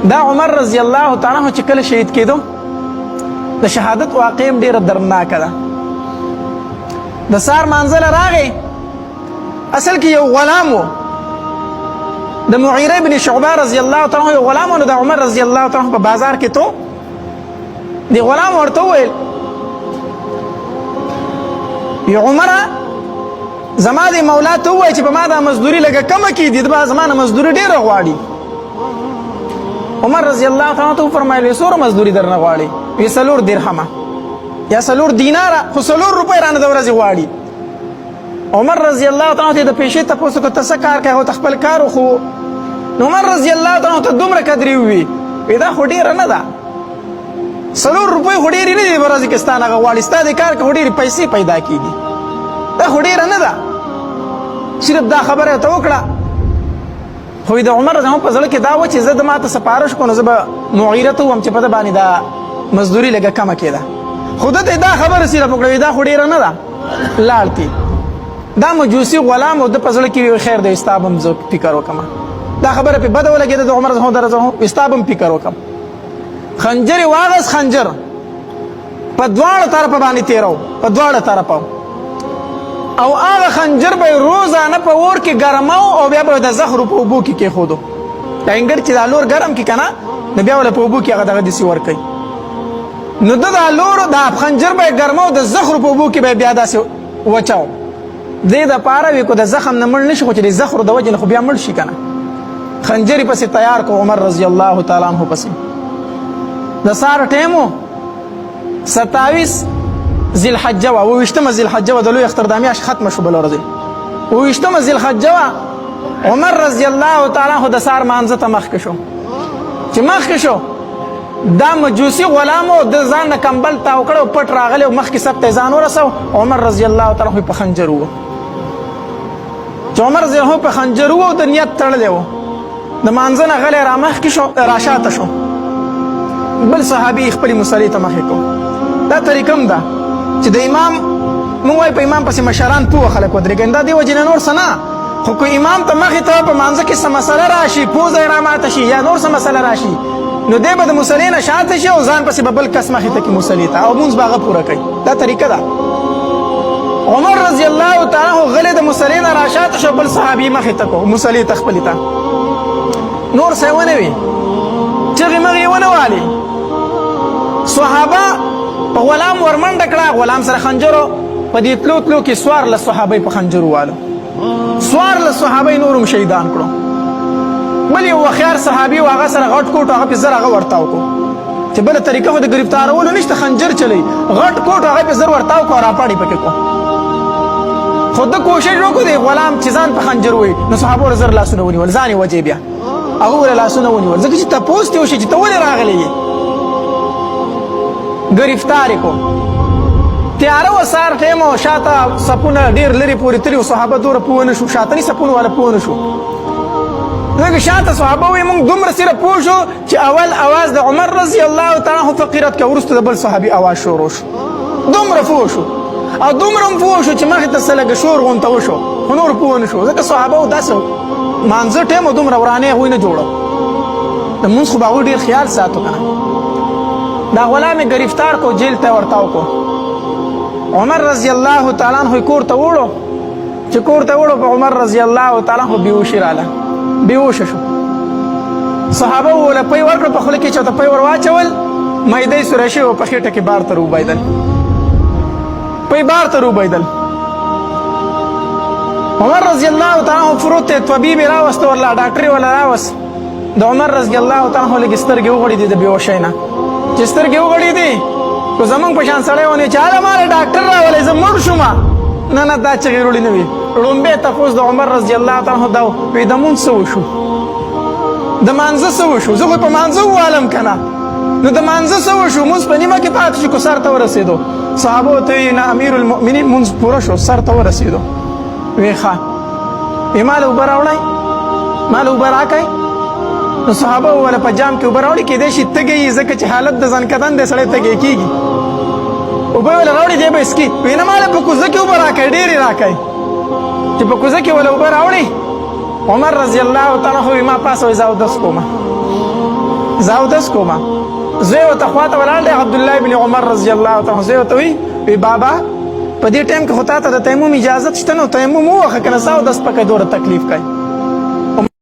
دا عمر رضی الله تعالی عنہ چې کله شهید کېدو د شهادت واقع ډیره درناکه ده. د سار منزل راغی، اصل کې یو غلام و د معیره بن شعبه رضی الله تعالی عنہ، یو غلام و. نو د عمر رضی الله تعالی عنہ په بازار کې تو دی غلام ورته وویل ی عمره زما د مولا ته ووایه چې په ما دا مزدوري لږه کمه کړي، د به زما نه مزدوري ډېره غواړي. عمر رضی الله تعالی عنہ ته وفرمایل څومره مزدوري درنه غواړي؟ وی 4 درهمه یا 4 دیناره، خو 4 روپۍ رانه د ورځې غواړي. عمر رضی الله تعالی عنہ ته د پیسې تپوس وکړه ته څه کار کوې؟ هغه خپل کار وخو. نو عمر رضی الله تعالی عنہ ته دومره قدرې ووي، وی دا خو ډېره نه ده، 4 روپۍ خو ډېرې نه دي په ورځ کې ستا نه هغه غواړي، ستا د کار کې خو ډېرې پیسې پیدا کېږي، دا خو ډېره نه ده. صرف دا خبره ورته وکړه. خو د عمر زما په زړه کې دا و چې زه د ماته سپارش کوم، زه به معیره ته ووایم چې په ده باندې دا مزدوري لږه کمه کېده. خو ده ته دا خبره صرف وکړه، دا خو ډېره نه ده، لاړ تي. دا مجوسي غلام و، د په زړه کې وي خیر دی ستا به هم زه فکر وکړم. دا خبره پې بده ولګېده د عمر زما د ستا به هم فکر وکړم. خنجر یې واغست، خنجر په دواړو طرفه باندې تېرو، په دواړو طرفه، او هغه خنجر به یې روزانه په اور کې ګرماو او بیا به د زخرو په اوبو کې کېښودو. ټینګر چې دا لور ګرم کړي که نه، نو بیا وله په اوبو کې هغه دغه داسې ورکوي. نو ده دا لور دا خنجر به یې ګرماو، د زخرو په اوبو کې به یې بیا داسې وچاو. دې دپاره وي که د زخم نه مړ نه شي، خو چې د زخرو د وجې نه خو بیا مړ شي که نه. خنجر یې پسې تیار کړو عمر رضی الله تعالی عنہ پسې. د سهار ټیم و 27 ذی الحجه وه، 28مه ذی الحجه وه، د لوی اختر دا میاشت ختمه شو بله ورځ. 28مه ذی الحجه وه. عمر رضی الله تعالی عنہ د سهار مانځه ته مخکې شو. چې مخکې شو دا مجوسي غلام و، د ځان نه کمبل تاو کړی او پټ راغلی او مخکې سب ته یې ځان ورسو. عمر رضی الله تعالی عنہ په خنجر وو. چې عمر رضی الله په خنجر وو، د نیت تړلی و، د مانځه نه غلی را مخکې شو، را شاته شو. بل صحابي خپلې مصلې ته مخې کو. دا طریقه هم ده چې د امام مونږ وایو په امام پسې مشران پوه خلک ودرېږي، دا دې وجې نه نور څه نه. خو که امام ته مخې ته په مانځه کې څه مسله راشي، پوزه یې راماته شي یا نور څه مسله راشي، نو دی به د مصلې نه شاته شي او ځان پسې به بل کس مخې ته کړي مصلې ته، او مونځ به هغه پوره کوي. دا طریقه ده. عمر رضی الله تعالی عنہ غلی د مصلې نه راشاته شو، بل صحابي مخې ته کو مصلې ته خپلې ته. نور څه یې ونه وي، چغې مغې یې ونه والې. صحابه په غلام ورمنډه کړه، غلام سره خنجر و. په دې تلو تلو کې 14 صحابه په خنجر والو، 14 صحابه نور هم شهیدان کړو. بل یو هوښیار صحابي و، هغه سره غټ کوټ، هغه پې زر هغه ورتاو کو. چې بله طریقه خو د ګرفتارولو نشته، خنجر چلی، غټ کوټ هغه پې زر ورتاو کو او راپاړې پکې کو. خو ده کوشش وکړو د غلام چې ځان په خنجر ووي، نو صحابو ورته زر لاسونه ونیول، ځان یې وجې بیا هغه ورته لاسونه ونیول، ځکه چې تپوس ترې وشي چې ته ولې راغلی یې. ګرفتار یې کو. تیاره و، سهار ټیم و، شاته سپونه ډېر لرې پورې تلي و، صحابه دومره پوه نه شو، شاتني سپون والا پوه نه شو. ځکه شاته صحابه وایي موږ دومره صرف پوه شو چې اول اواز د عمر رضی الله تعالی عنہ فقیرت که، وروسته د بل صحابي اواز شروع شو. دومره پوه شو او دومره هم پوه شو چې مخې ته څه لږه شور غونته وشو، خو نور پوه نه شو. ځکه صحابه و داسې مانځه ټیم و، دومره ورانې هغوی نه جوړه، د مونځ خو به هغوی ډېر خیال ساتو که نه. دا غلام یې ګرفتار کو، جیل ته ورتاو کو. عمر رضی الله تعالی عنہ کور ته وړو. چې کور ته وړو په عمر رضی الله تعالی عنہ بېهوشي راله، بېهوشه شو. صحابه وله پی ورکړه، په خوله کې چې ورته پی ور واچول، معده یې سوری شوې وه، په خېټه کې بار ته روبیدل، پی بار ته روبیدل. عمر رضی الله تعالی عنہ فروت ته طبیب یې راوسته، ورله ډاکټر یې وله راوست. د عمر رضی الله تعالی عنہ لږې سترګې وغړېدې د بېهوشۍ نه. چې سترګې وغړېدې، که زمونږ په شان سړی ونې چې هله ماله ډاکټر راولی زه مړ شومه، نه نه دا چغې وروړې نه وي. لومبی تپوس د عمر رضی الله تعالی عنہ دا وی د مونځ څه وشو، د مانځه څه وشو، زه خو په مانځه ووالم که نه، نو د مانځه څه وشو، مونځ په نیمه کې پاتې شو که سر ته ورسېدو. صحابو ورته ویي نه امیر المؤمنین مونځ پوره شو، سر ته ورسېدو. وی ښه، وی ما له اوبه راوړئ، ما له اوبه راکئ. نو صحابه وویله په جام کې اوبه راوړي، کېدای شي تږی یي، ځکه چې حالت د ځنکدن دی سړی تږی کېږي. اوبه یې وله راوړي، دی به یې څکي. وی نه ما له په کوزه کې اوبه راکئ، ډېرې راکئ. چې په کوزه کې وله اوبه راوړي، عمر رضی الله تعالی عنہ ما پاسه وایي زه اودس کومه، زه اودس کومه زوی ورته خواته ولاړ دی عبدالله بن عمر رضی الله تعالی زوی ورته وی بابا په دې ټایم کې خو تا ته د تیمم اجازت شته نو تیمم ووهه که نه ستا اودس پکې دومره تکلیف کوي